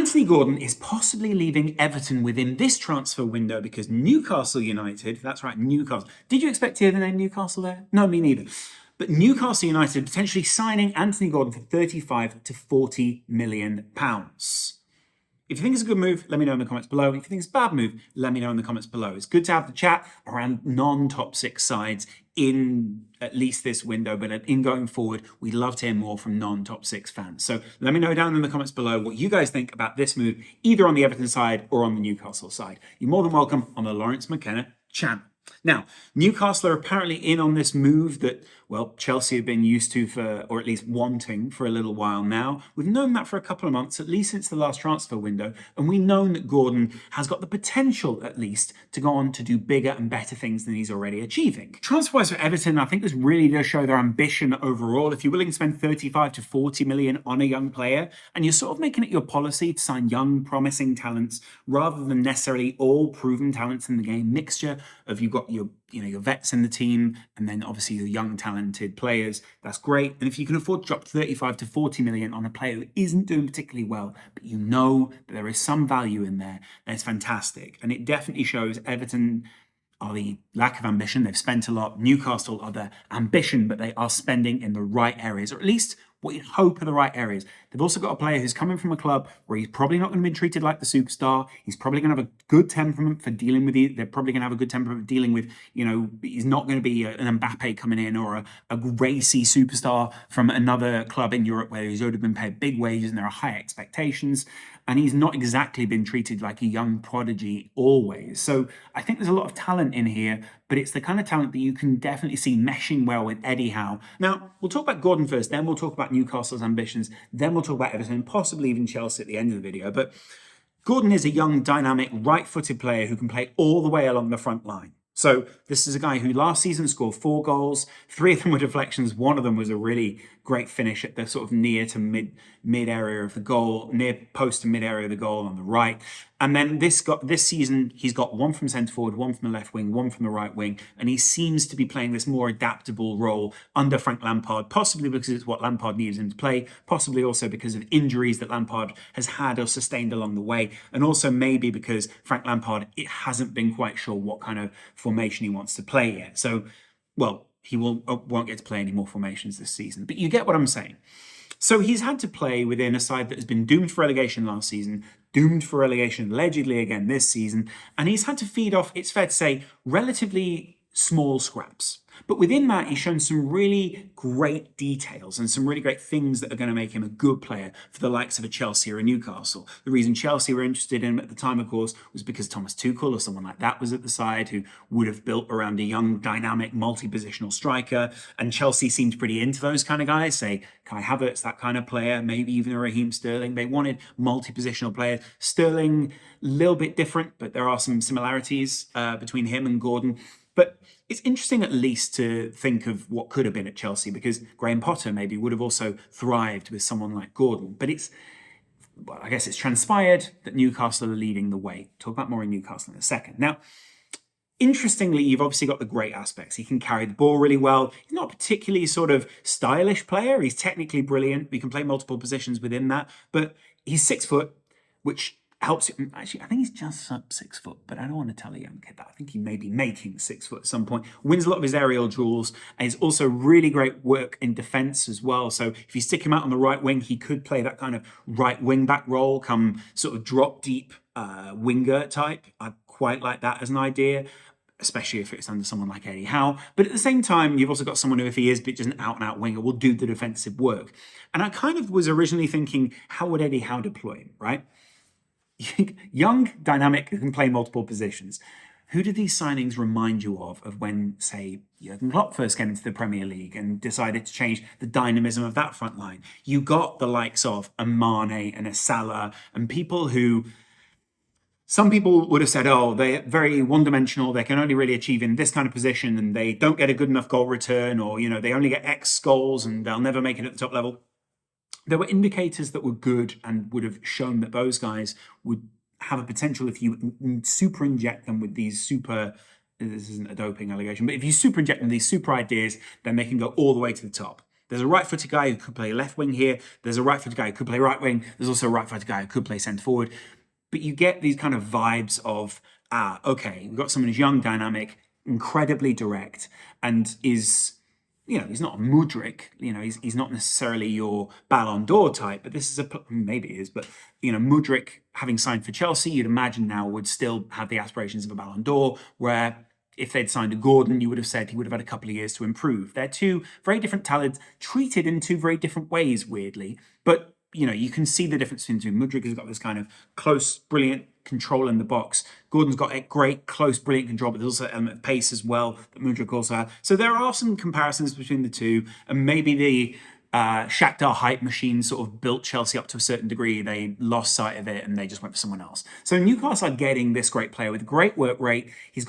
Anthony Gordon is possibly leaving Everton within this transfer window because Newcastle United, that's right, Newcastle. Did you expect to hear the name Newcastle there? No, me neither. But Newcastle United potentially signing Anthony Gordon for 35 to 40 million pounds. If you think it's a good move, let me know in the comments below. If you think it's a bad move, let me know in the comments below. It's good to have the chat around non-top six sides in at least this window, but in going forward, we'd love to hear more from non-top six fans. So let me know down in the comments below what you guys think about this move, either on the Everton side or on the Newcastle side. You're more than welcome on the Laurence McKenna channel. Now, Newcastle are apparently in on this move that, well, Chelsea have been used to for, or at least wanting for a little while now. We've known that for a couple of months, at least since the last transfer window, and we've known that Gordon has got the potential, at least, to go on to do bigger and better things than he's already achieving. Transfer-wise for Everton, I think this really does show their ambition overall. If you're willing to spend 35 to 40 million on a young player, and you're sort of making it your policy to sign young, promising talents, rather than necessarily all proven talents in the game, mixture of you've got your vets in the team, and then obviously your young talented players, that's great. And if you can afford to drop 35 to 40 million on a player who isn't doing particularly well, but you know that there is some value in there, then it's fantastic. And it definitely shows Everton are the lack of ambition. They've spent a lot. Newcastle are the ambition, but they are spending in the right areas, or at least what you'd hope are the right areas. They've also got a player who's coming from a club where he's probably not going to be treated like the superstar. He's probably going to have a good temperament for dealing with it. They're probably going to have a good temperament for dealing with, he's not going to be an Mbappe coming in or a racy superstar from another club in Europe where he's already been paid big wages and there are high expectations. And he's not exactly been treated like a young prodigy always. So I think there's a lot of talent in here, but it's the kind of talent that you can definitely see meshing well with Eddie Howe. Now, we'll talk about Gordon first, then we'll talk about Newcastle's ambitions, then we'll talk about Everton, possibly even Chelsea at the end of the video. But Gordon is a young, dynamic, right-footed player who can play all the way along the front line. So this is a guy who last season scored 4 goals, 3 of them were deflections. One of them was a really great finish at the sort of near to mid area of the goal, near post to mid area of the goal on the right. And then this season, he's got 1 from centre forward, 1 from the left wing, 1 from the right wing. And he seems to be playing this more adaptable role under Frank Lampard, possibly because it's what Lampard needs him to play, possibly also because of injuries that Lampard has had or sustained along the way. And also maybe because Frank Lampard, it hasn't been quite sure what kind of formation he wants to play yet. So, well, he won't get to play any more formations this season. But you get what I'm saying. So he's had to play within a side that has been doomed for relegation last season, doomed for relegation allegedly again this season, and he's had to feed off, it's fair to say, relatively small scraps. But within that, he's shown some really great details and some really great things that are going to make him a good player for the likes of a Chelsea or a Newcastle. The reason Chelsea were interested in him at the time, of course, was because Thomas Tuchel or someone like that was at the side who would have built around a young, dynamic, multi-positional striker. And Chelsea seemed pretty into those kind of guys, say Kai Havertz, that kind of player, maybe even a Raheem Sterling. They wanted multi-positional players. Sterling, a little bit different, but there are some similarities between him and Gordon. But it's interesting at least to think of what could have been at Chelsea, because Graham Potter maybe would have also thrived with someone like Gordon. But I guess it's transpired that Newcastle are leading the way. Talk about more in Newcastle in a second. Now, interestingly, you've obviously got the great aspects. He can carry the ball really well. He's not a particularly sort of stylish player. He's technically brilliant. We can play multiple positions within that. But he's 6 foot, which helps him. Actually, I think he's just sub 6 foot, but I don't want to tell a young kid that. I think he may be making 6 foot at some point. Wins a lot of his aerial duels, and he's also really great work in defence as well. So if you stick him out on the right wing, he could play that kind of right wing back role, come sort of drop deep winger type. I quite like that as an idea, especially if it's under someone like Eddie Howe. But at the same time, you've also got someone who, if he is just an out-and-out winger, will do the defensive work. And I kind of was originally thinking, how would Eddie Howe deploy him, right? Young, dynamic, who can play multiple positions. Who do these signings remind you of when, say, Jurgen Klopp first came into the Premier League and decided to change the dynamism of that front line? You got the likes of a Mane and a Salah and people who, some people would have said, oh, they're very one-dimensional, they can only really achieve in this kind of position and they don't get a good enough goal return, or, they only get X goals and they'll never make it at the top level. There were indicators that were good and would have shown that those guys would have a potential if you super inject them with these this isn't a doping allegation, but if you super inject them with these super ideas, then they can go all the way to the top. There's a right-footed guy who could play left wing here. There's a right-footed guy who could play right wing. There's also a right-footed guy who could play centre forward. But you get these kind of vibes of, okay, we've got someone who's young, dynamic, incredibly direct, and he's not a Mudryk, he's not necessarily your Ballon d'Or type, but this is maybe he is, but, Mudryk, having signed for Chelsea, you'd imagine now would still have the aspirations of a Ballon d'Or, where if they'd signed a Gordon, you would have said he would have had a couple of years to improve. They're two very different talents, treated in two very different ways, weirdly, but you can see the difference between two. Mudryk has got this kind of close, brilliant control in the box. Gordon's got a great, close, brilliant control, but there's also an element of pace as well that Mudryk also had. So there are some comparisons between the two, and maybe the Shakhtar hype machine sort of built Chelsea up to a certain degree. They lost sight of it and they just went for someone else. So Newcastle are getting this great player with a great work rate. He's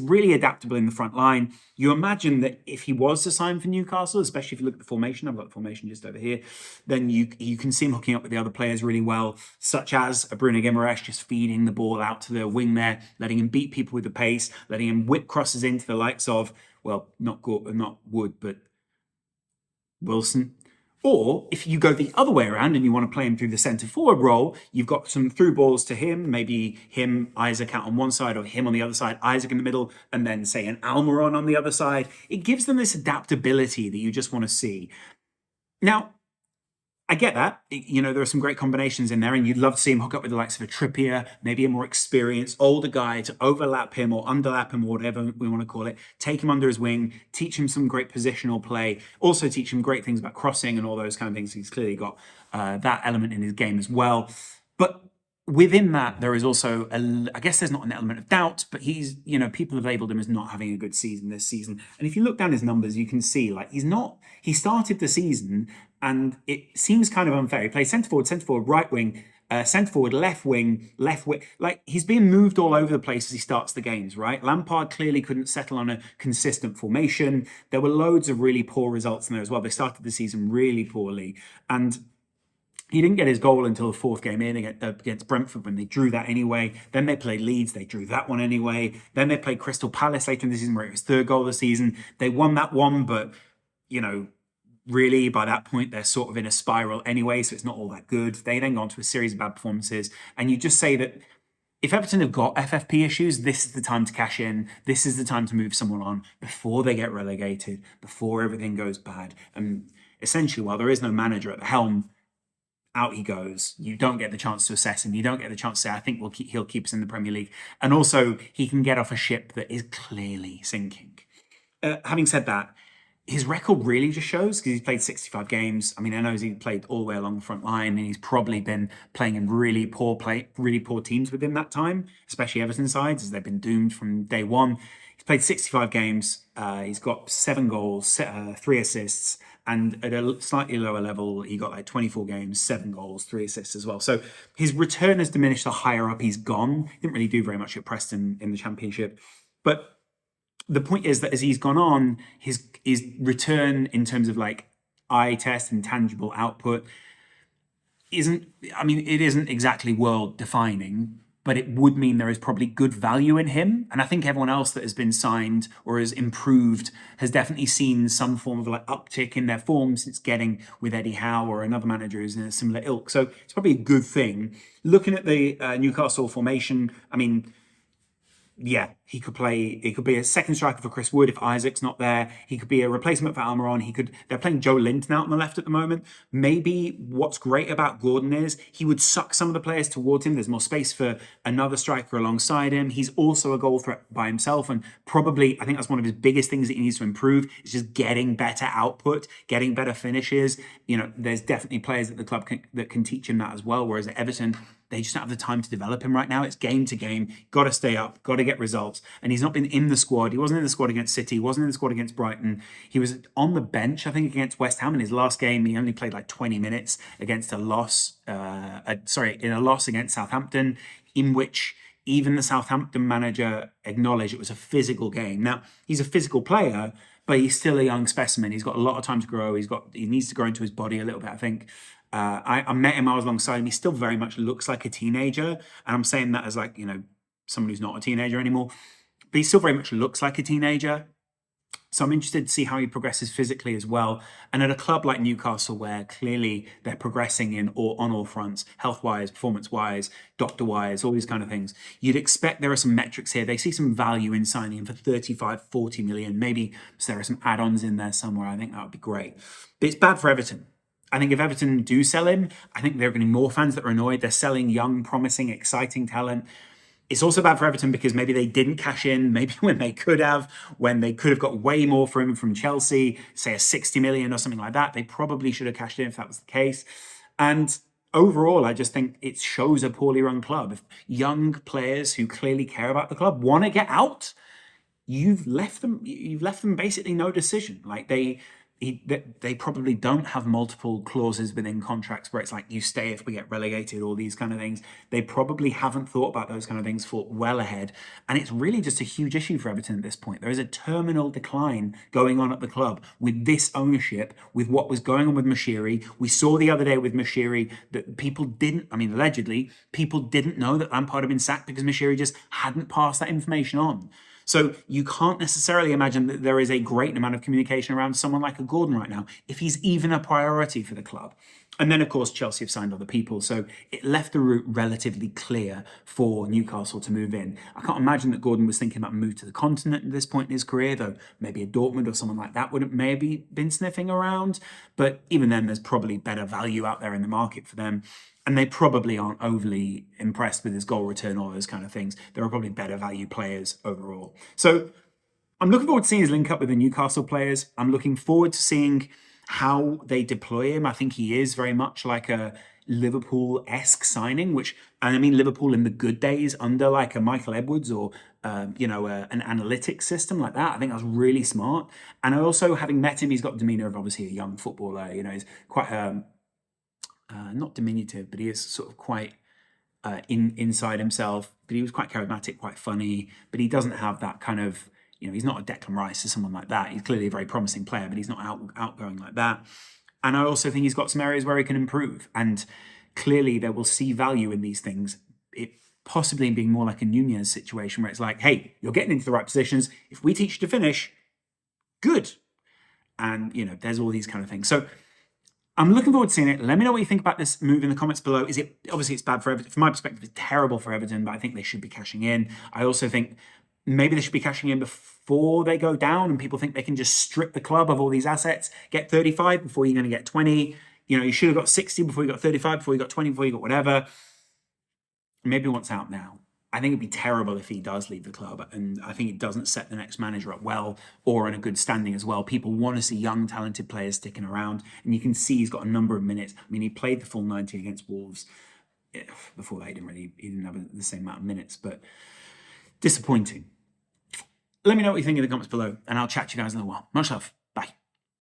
really adaptable in the front line. You imagine that if he was to sign for Newcastle, especially if you look at the formation, I've got the formation just over here, then you can see him hooking up with the other players really well, such as a Bruno Guimaraes just feeding the ball out to the wing there, letting him beat people with the pace, letting him whip crosses into the likes of, well, not Wood, but Wilson. Or if you go the other way around and you want to play him through the centre forward role, you've got some through balls to him, maybe him, Isaac out on one side, or him on the other side, Isaac in the middle, and then say an Almiron on the other side. It gives them this adaptability that you just want to see. Now, I get that. There are some great combinations in there, and you'd love to see him hook up with the likes of a Trippier, maybe a more experienced, older guy to overlap him or underlap him or whatever we want to call it, take him under his wing, teach him some great positional play, also teach him great things about crossing and all those kind of things. He's clearly got that element in his game as well. But within that, there is also, I guess there's not an element of doubt, but people have labelled him as not having a good season this season. And if you look down his numbers, you can see, he started the season and it seems kind of unfair. He plays centre forward, right wing, centre forward, left wing. He's being moved all over the place as he starts the games, right? Lampard clearly couldn't settle on a consistent formation. There were loads of really poor results in there as well. They started the season really poorly. And he didn't get his goal until the fourth game in against Brentford when they drew that anyway. Then they played Leeds, they drew that one anyway. Then they played Crystal Palace later in the season where it was third goal of the season. They won that one, but, really, by that point, they're sort of in a spiral anyway, so it's not all that good. They then go on to a series of bad performances, and you just say that if Everton have got FFP issues, this is the time to cash in. This is the time to move someone on before they get relegated, before everything goes bad. And essentially, while there is no manager at the helm, out he goes. You don't get the chance to assess him. You don't get the chance to say, I think he'll keep us in the Premier League. And also, he can get off a ship that is clearly sinking. Having said that, his record really just shows because he's played 65 games. I know he's played all the way along the front line, and he's probably been playing in really poor teams within that time, especially Everton sides, as they've been doomed from day one. He's played 65 games. He's got 7 goals, 3 assists, and at a slightly lower level, he got 24 games, 7 goals, 3 assists as well. So his return has diminished the higher up he's gone. He didn't really do very much at Preston in the Championship, but the point is that as he's gone on, his return in terms of eye test and tangible output isn't exactly world defining, but it would mean there is probably good value in him. And I think everyone else that has been signed or has improved has definitely seen some form of uptick in their form since getting with Eddie Howe or another manager who's in a similar ilk. So it's probably a good thing. Looking at the Newcastle formation, yeah, he could be a second striker for Chris Wood if Isaac's not there. He could be a replacement for Almiron. They're playing Joe Linton out on the left at the moment. Maybe what's great about Gordon is he would suck some of the players towards him. There's more space for another striker alongside him. He's also a goal threat by himself, and probably, I think that's one of his biggest things that he needs to improve is just getting better output, getting better finishes. There's definitely players at the club that can teach him that as well, whereas at Everton, they just don't have the time to develop him right now. It's game to game. Got to stay up. Got to get results. And he's not been in the squad. He wasn't in the squad against City. He wasn't in the squad against Brighton. He was on the bench, I think, against West Ham in his last game. He only played 20 minutes against a loss. In a loss against Southampton, in which even the Southampton manager acknowledged it was a physical game. Now, he's a physical player, but he's still a young specimen. He's got a lot of time to grow. He needs to grow into his body a little bit, I think. I met him, I was alongside him. He still very much looks like a teenager. And I'm saying that as someone who's not a teenager anymore. But he still very much looks like a teenager. So I'm interested to see how he progresses physically as well. And at a club like Newcastle, where clearly they're progressing on all fronts, health-wise, performance-wise, doctor-wise, all these kind of things, you'd expect there are some metrics here. They see some value in signing him for 35, 40 million. Maybe so there are some add-ons in there somewhere. I think that would be great. But it's bad for Everton. I think if Everton do sell him, I think there are going to be more fans that are annoyed. They're selling young, promising, exciting talent. It's also bad for Everton because maybe they didn't cash in, maybe when they could have got way more for him from Chelsea, say a 60 million or something like that. They probably should have cashed in if that was the case. And overall, I just think it shows a poorly run club. If young players who clearly care about the club want to get out, you've left them basically no decision. Like they probably don't have multiple clauses within contracts where it's like you stay if we get relegated, or these kind of things. They probably haven't thought about those kind of things for well ahead, and it's really just a huge issue for Everton at this point. There is a terminal decline going on at the club with this ownership, with what was going on with Moshiri. We saw the other day with Moshiri that allegedly people didn't know that Lampard had been sacked because Moshiri just hadn't passed that information on. So you can't necessarily imagine that there is a great amount of communication around someone like a Gordon right now, if he's even a priority for the club. And then, of course, Chelsea have signed other people. So it left the route relatively clear for Newcastle to move in. I can't imagine that Gordon was thinking about a move to the continent at this point in his career, though maybe a Dortmund or someone like that would have maybe been sniffing around. But even then, there's probably better value out there in the market for them. And they probably aren't overly impressed with his goal return or those kind of things. There are probably better value players overall. So I'm looking forward to seeing his link up with the Newcastle players. I'm looking forward to seeing how they deploy him. I think he is very much like a Liverpool-esque signing, and I mean Liverpool in the good days under like a Michael Edwards or an analytics system like that. I think that's really smart. And I also, having met him, he's got the demeanor of obviously a young footballer. He's quite not diminutive, but he is sort of quite inside himself. But he was quite charismatic, quite funny. But he doesn't have that kind of, he's not a Declan Rice or someone like that. He's clearly a very promising player, but he's not outgoing like that. And I also think he's got some areas where he can improve. And clearly they will see value in these things. It possibly being more like a Nunez situation where it's like, hey, you're getting into the right positions. If we teach you to finish, good. And, there's all these kind of things. So I'm looking forward to seeing it. Let me know what you think about this move in the comments below. Obviously it's bad for Everton. From my perspective, it's terrible for Everton, but I think they should be cashing in. I also think maybe they should be cashing in before they go down and people think they can just strip the club of all these assets, get 35 before you're going to get 20. You should have got 60 before you got 35, before you got 20, before you got whatever. Maybe what's out now. I think it'd be terrible if he does leave the club, and I think it doesn't set the next manager up well or in a good standing as well. People want to see young, talented players sticking around, and you can see he's got a number of minutes. I mean, he played the full 90 against Wolves. Before that, he didn't have the same amount of minutes, but disappointing. Let me know what you think in the comments below, and I'll chat to you guys in a while. Much love.